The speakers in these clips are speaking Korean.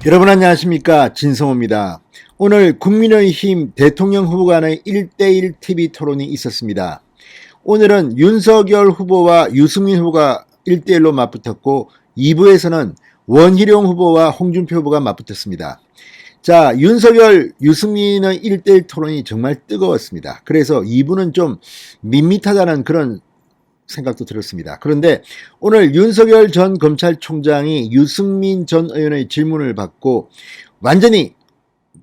여러분 안녕하십니까, 진성호입니다. 오늘 국민의힘 대통령 후보 간의 1대1 TV 토론이 있었습니다. 오늘은 윤석열 후보와 유승민 후보가 1대1로 맞붙었고 2부에서는 원희룡 후보와 홍준표 후보가 맞붙었습니다. 자, 윤석열, 유승민의 1대1 토론이 정말 뜨거웠습니다. 그래서 2부는 좀 밋밋하다는 그런 생각도 들었습니다. 그런데 오늘 윤석열 전 검찰총장이 유승민 전 의원의 질문을 받고 완전히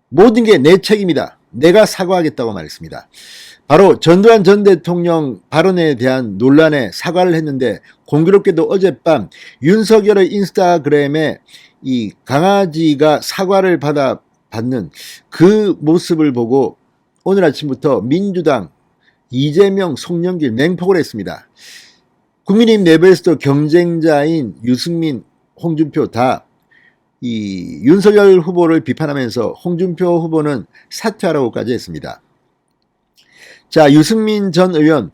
모든 게 내 책임이다, 내가 사과하겠다고 말했습니다. 바로 전두환 전 대통령 발언에 대한 논란에 사과를 했는데, 공교롭게도 어젯밤 윤석열의 인스타그램에 이 강아지가 사과를 받는 그 모습을 보고 오늘 아침부터 민주당 이재명, 송영길 맹폭을 했습니다. 국민의힘 내부에서도 경쟁자인 유승민, 홍준표 다 이 윤석열 후보를 비판하면서 홍준표 후보는 사퇴하라고까지 했습니다. 자, 유승민 전 의원,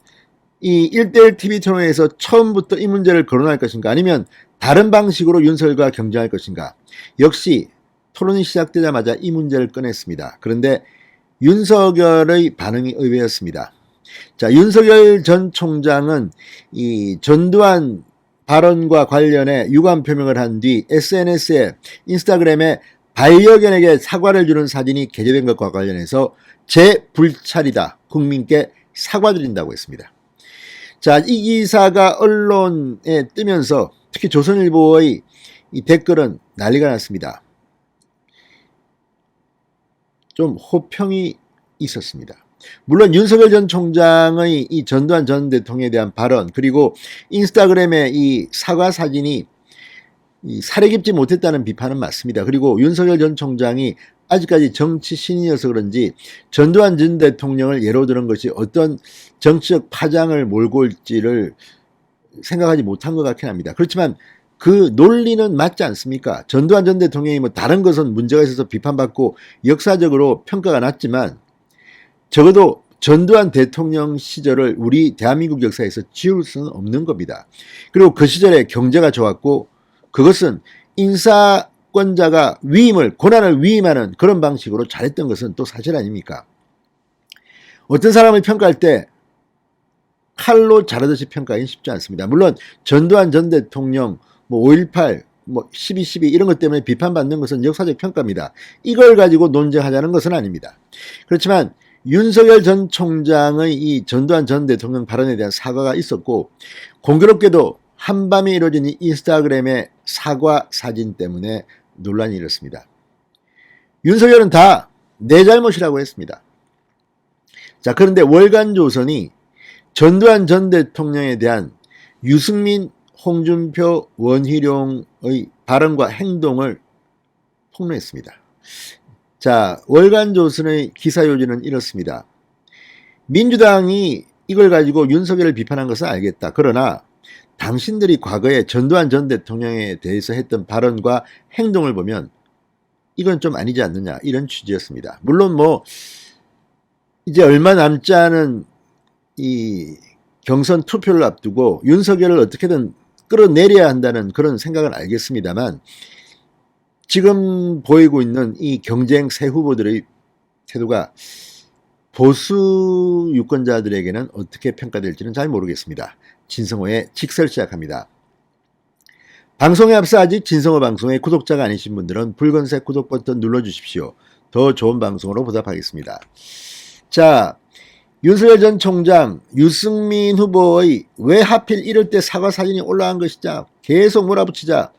이 1대1 TV 토론에서 처음부터 이 문제를 거론할 것인가, 아니면 다른 방식으로 윤석열과 경쟁할 것인가. 역시 토론이 시작되자마자 이 문제를 꺼냈습니다. 그런데 윤석열의 반응이 의외였습니다. 자, 윤석열 전 총장은 이 전두환 발언과 관련해 유감 표명을 한 뒤 SNS에, 인스타그램에 반려견에게 사과를 주는 사진이 게재된 것과 관련해서 제 불찰이다, 국민께 사과드린다고 했습니다. 자, 이 기사가 언론에 뜨면서 특히 조선일보의 이 댓글은 난리가 났습니다. 좀 호평이 있었습니다. 물론 윤석열 전 총장의 이 전두환 전 대통령에 대한 발언, 그리고 인스타그램의 이 사과 사진이 이 사려 깊지 못했다는 비판은 맞습니다. 그리고 윤석열 전 총장이 아직까지 정치 신인이어서 그런지 전두환 전 대통령을 예로 드는 것이 어떤 정치적 파장을 몰고 올지를 생각하지 못한 것 같긴 합니다. 그렇지만 그 논리는 맞지 않습니까? 전두환 전 대통령이 뭐 다른 것은 문제가 있어서 비판받고 역사적으로 평가가 낮지만, 적어도 전두환 대통령 시절을 우리 대한민국 역사에서 지울 수는 없는 겁니다. 그리고 그 시절에 경제가 좋았고, 그것은 인사권자가 고난을 위임하는 그런 방식으로 잘했던 것은 또 사실 아닙니까? 어떤 사람을 평가할 때 칼로 자르듯이 평가하기는 쉽지 않습니다. 물론 전두환 전 대통령, 5.18, 12.12 이런 것 때문에 비판받는 것은 역사적 평가입니다. 이걸 가지고 논쟁하자는 것은 아닙니다. 그렇지만 윤석열 전 총장의 이 전두환 전 대통령 발언에 대한 사과가 있었고, 공교롭게도 한밤에 이루어진 이 인스타그램의 사과 사진 때문에 논란이 일었습니다. 윤석열은 다 내 잘못이라고 했습니다. 자, 그런데 월간조선이 전두환 전 대통령에 대한 유승민, 홍준표, 원희룡의 발언과 행동을 폭로했습니다. 자, 월간조선의 기사 요지는 이렇습니다. 민주당이 이걸 가지고 윤석열을 비판한 것은 알겠다. 그러나 당신들이 과거에 전두환 전 대통령에 대해서 했던 발언과 행동을 보면 이건 좀 아니지 않느냐, 이런 취지였습니다. 물론 이제 얼마 남지 않은 이 경선 투표를 앞두고 윤석열을 어떻게든 끌어내려야 한다는 그런 생각은 알겠습니다만, 지금 보이고 있는 이 경쟁 세 후보들의 태도가 보수 유권자들에게는 어떻게 평가될지는 잘 모르겠습니다. 진성호의 직설 시작합니다. 방송에 앞서 아직 진성호 방송의 구독자가 아니신 분들은 붉은색 구독 버튼 눌러주십시오. 더 좋은 방송으로 보답하겠습니다. 자, 윤석열 전 총장, 유승민 후보의 왜 하필 이럴 때 사과 사진이 올라간 것이자 계속 몰아붙이자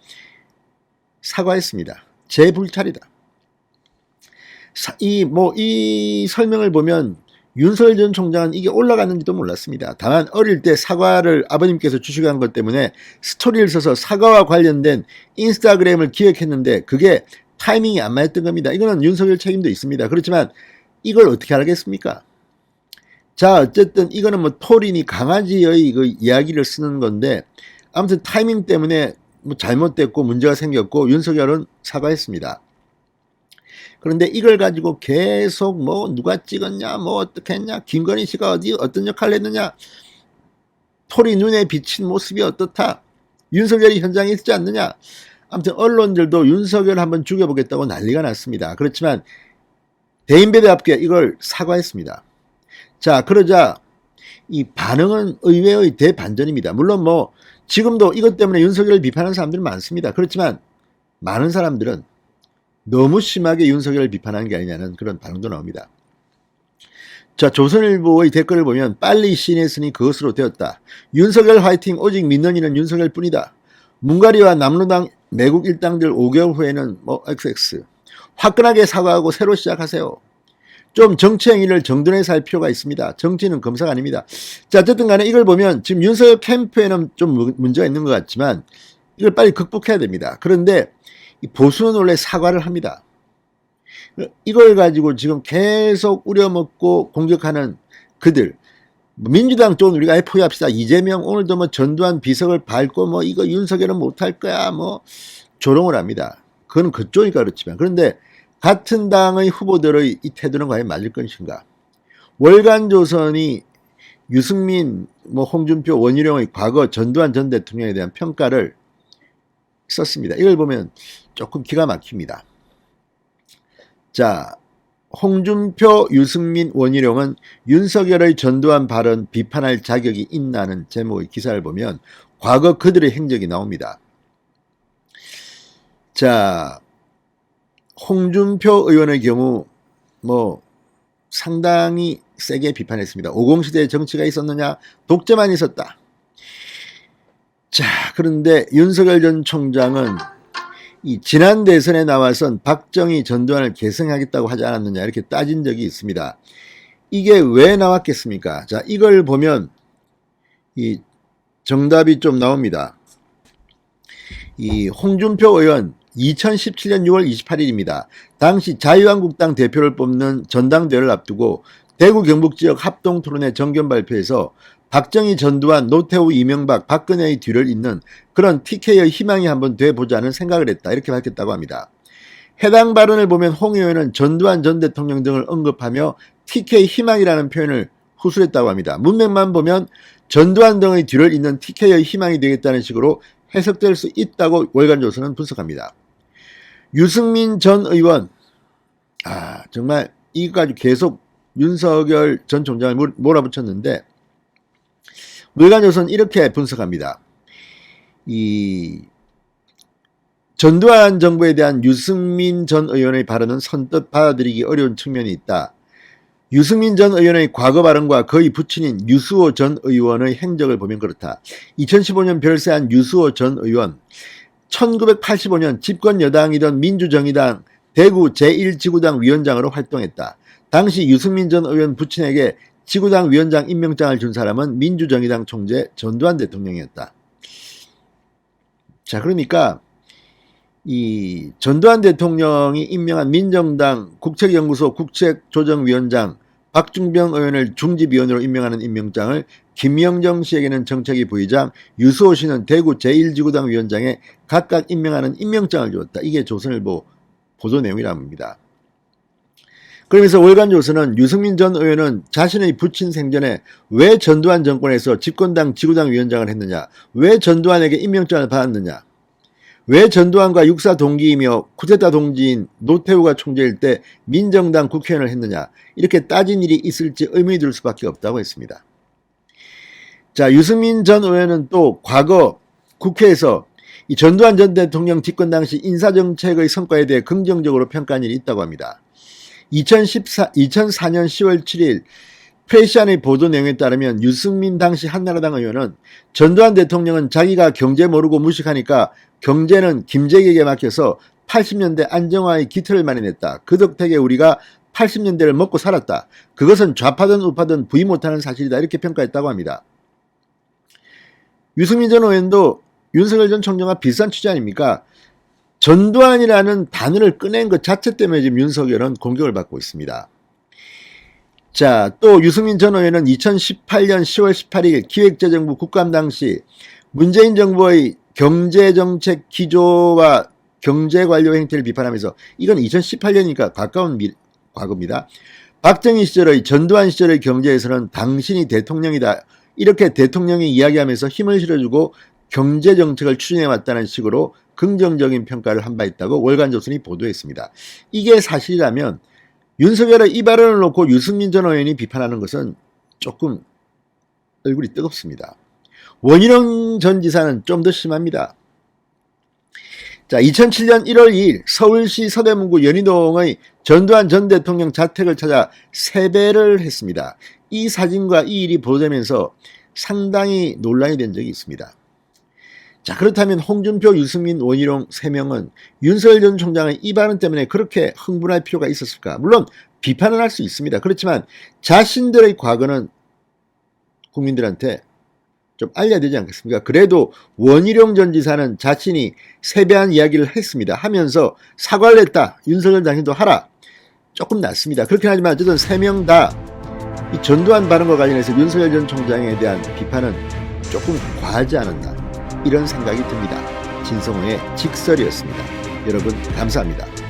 사과했습니다. 제 불찰이다. 이 설명을 보면 윤석열 전 총장은 이게 올라갔는지도 몰랐습니다. 다만 어릴 때 사과를 아버님께서 주시고 한 것 때문에 스토리를 써서 사과와 관련된 인스타그램을 기획했는데 그게 타이밍이 안 맞았던 겁니다. 이거는 윤석열 책임도 있습니다. 그렇지만 이걸 어떻게 알겠습니까? 자, 어쨌든 이거는 토린이 강아지의 그 이야기를 쓰는 건데, 아무튼 타이밍 때문에 잘못됐고 문제가 생겼고 윤석열은 사과했습니다. 그런데 이걸 가지고 계속 누가 찍었냐, 어떻게 했냐, 김건희 씨가 어떤 역할을 했느냐, 토리 눈에 비친 모습이 어떻다, 윤석열이 현장에 있지 않느냐, 아무튼 언론들도 윤석열 한번 죽여보겠다고 난리가 났습니다. 그렇지만 대인배답게 이걸 사과했습니다. 자, 그러자 이 반응은 의외의 대반전입니다. 물론 뭐 지금도 이것 때문에 윤석열을 비판하는 사람들은 많습니다. 그렇지만 많은 사람들은 너무 심하게 윤석열을 비판하는 게 아니냐는 그런 반응도 나옵니다. 자, 조선일보의 댓글을 보면 빨리 신했으니 그것으로 되었다. 윤석열 화이팅, 오직 믿는 이는 윤석열 뿐이다. 문가리와 남로당 매국 일당들 5개월 후에는 뭐 XX 화끈하게 사과하고 새로 시작하세요. 좀 정치 행위를 정돈해서 할 필요가 있습니다. 정치는 검사가 아닙니다. 자, 어쨌든 간에 이걸 보면 지금 윤석열 캠프에는 좀 문제가 있는 것 같지만 이걸 빨리 극복해야 됩니다. 그런데 보수는 원래 사과를 합니다. 이걸 가지고 지금 계속 우려먹고 공격하는 그들, 민주당 쪽은 우리가 포기합시다. 이재명 오늘도 뭐 전두환 비석을 밟고 뭐 이거 윤석열은 못할 거야 뭐 조롱을 합니다. 그건 그쪽이니까 그렇지만, 그런데 같은 당의 후보들의 이 태도는 과연 맞을 것인가? 월간조선이 유승민, 뭐 홍준표, 원희룡의 과거 전두환 전 대통령에 대한 평가를 썼습니다. 이걸 보면 조금 기가 막힙니다. 자, 홍준표, 유승민, 원희룡은 윤석열의 전두환 발언 비판할 자격이 있나는 제목의 기사를 보면 과거 그들의 행적이 나옵니다. 자, 홍준표 의원의 경우 뭐 상당히 세게 비판했습니다. 50시대에 정치가 있었느냐? 독재만 있었다. 자, 그런데 윤석열 전 총장은 이 지난 대선에 나와선 박정희 전두환을 계승하겠다고 하지 않았느냐 이렇게 따진 적이 있습니다. 이게 왜 나왔겠습니까? 자, 이걸 보면 이 정답이 좀 나옵니다. 이 홍준표 의원 2017년 6월 28일입니다. 당시 자유한국당 대표를 뽑는 전당대회를 앞두고 대구 경북 지역 합동 토론회 정견 발표에서 박정희, 전두환, 노태우, 이명박, 박근혜의 뒤를 잇는 그런 TK의 희망이 한번 돼보자는 생각을 했다. 이렇게 밝혔다고 합니다. 해당 발언을 보면 홍 의원은 전두환 전 대통령 등을 언급하며 TK 희망이라는 표현을 후술했다고 합니다. 문맥만 보면 전두환 등의 뒤를 잇는 TK의 희망이 되겠다는 식으로 해석될 수 있다고 월간조선은 분석합니다. 유승민 전 의원, 정말 이거까지 계속 윤석열 전 총장을 몰아붙였는데 월간조선 이렇게 분석합니다. 이 전두환 정부에 대한 유승민 전 의원의 발언은 선뜻 받아들이기 어려운 측면이 있다. 유승민 전 의원의 과거 발언과 그의 부친인 유수호 전 의원의 행적을 보면 그렇다. 2015년 별세한 유수호 전 의원, 1985년 집권 여당이던 민주정의당 대구 제1지구당 위원장으로 활동했다. 당시 유승민 전 의원 부친에게 지구당 위원장 임명장을 준 사람은 민주정의당 총재 전두환 대통령이었다. 자, 그러니까 이 전두환 대통령이 임명한 민정당 국책연구소 국책조정위원장 박중병 의원을 중집위원으로 임명하는 임명장을 김영정 씨에게는 정책위 부의장, 유수호 씨는 대구 제1지구당 위원장에 각각 임명하는 임명장을 주었다. 이게 조선일보 보도 내용이라고 합니다. 그러면서 월간조선은 유승민 전 의원은 자신의 부친 생전에 왜 전두환 정권에서 집권당 지구당 위원장을 했느냐, 왜 전두환에게 임명장을 받았느냐, 왜 전두환과 육사 동기이며 쿠데타 동지인 노태우가 총재일 때 민정당 국회의원을 했느냐, 이렇게 따진 일이 있을지 의문이 들 수밖에 없다고 했습니다. 자, 유승민 전 의원은 또 과거 국회에서 이 전두환 전 대통령 집권 당시 인사정책의 성과에 대해 긍정적으로 평가한 일이 있다고 합니다. 2004년 10월 7일 프레시안의 보도 내용에 따르면 유승민 당시 한나라당 의원은 전두환 대통령은 자기가 경제 모르고 무식하니까 경제는 김재기에게 맡겨서 80년대 안정화의 기틀을 마련했다. 그 덕택에 우리가 80년대를 먹고 살았다. 그것은 좌파든 우파든 부인 못하는 사실이다. 이렇게 평가했다고 합니다. 유승민 전 의원도 윤석열 전 총장과 비슷한 취지 아닙니까? 전두환이라는 단어를 꺼낸 것 자체 때문에 지금 윤석열은 공격을 받고 있습니다. 자, 또 유승민 전 의원은 2018년 10월 18일 기획재정부 국감 당시 문재인 정부의 경제정책 기조와 경제관료 행태를 비판하면서, 이건 2018년이니까 가까운 과거입니다. 박정희 시절의 전두환 시절의 경제에서는 당신이 대통령이다. 이렇게 대통령이 이야기하면서 힘을 실어주고 경제 정책을 추진해 왔다는 식으로 긍정적인 평가를 한 바 있다고 월간조선이 보도했습니다. 이게 사실이라면 윤석열의 이 발언을 놓고 유승민 전 의원이 비판하는 것은 조금 얼굴이 뜨겁습니다. 원희룡 전 지사는 좀 더 심합니다. 자, 2007년 1월 2일 서울시 서대문구 연희동의 전두환 전 대통령 자택을 찾아 세배를 했습니다. 이 사진과 이 일이 보도되면서 상당히 논란이 된 적이 있습니다. 자, 그렇다면 홍준표, 유승민, 원희룡 3명은 윤석열 전 총장의 이 발언 때문에 그렇게 흥분할 필요가 있었을까? 물론 비판은 할 수 있습니다. 그렇지만 자신들의 과거는 국민들한테 좀 알려야 되지 않겠습니까? 그래도 원희룡 전 지사는 자신이 세배한 이야기를 했습니다. 하면서 사과를 했다. 윤석열 당신도 하라. 조금 낫습니다. 그렇긴 하지만 어쨌든 3명 다 이 전두환 발언과 관련해서 윤석열 전 총장에 대한 비판은 조금 과하지 않았나, 이런 생각이 듭니다. 진성호의 직설이었습니다. 여러분 감사합니다.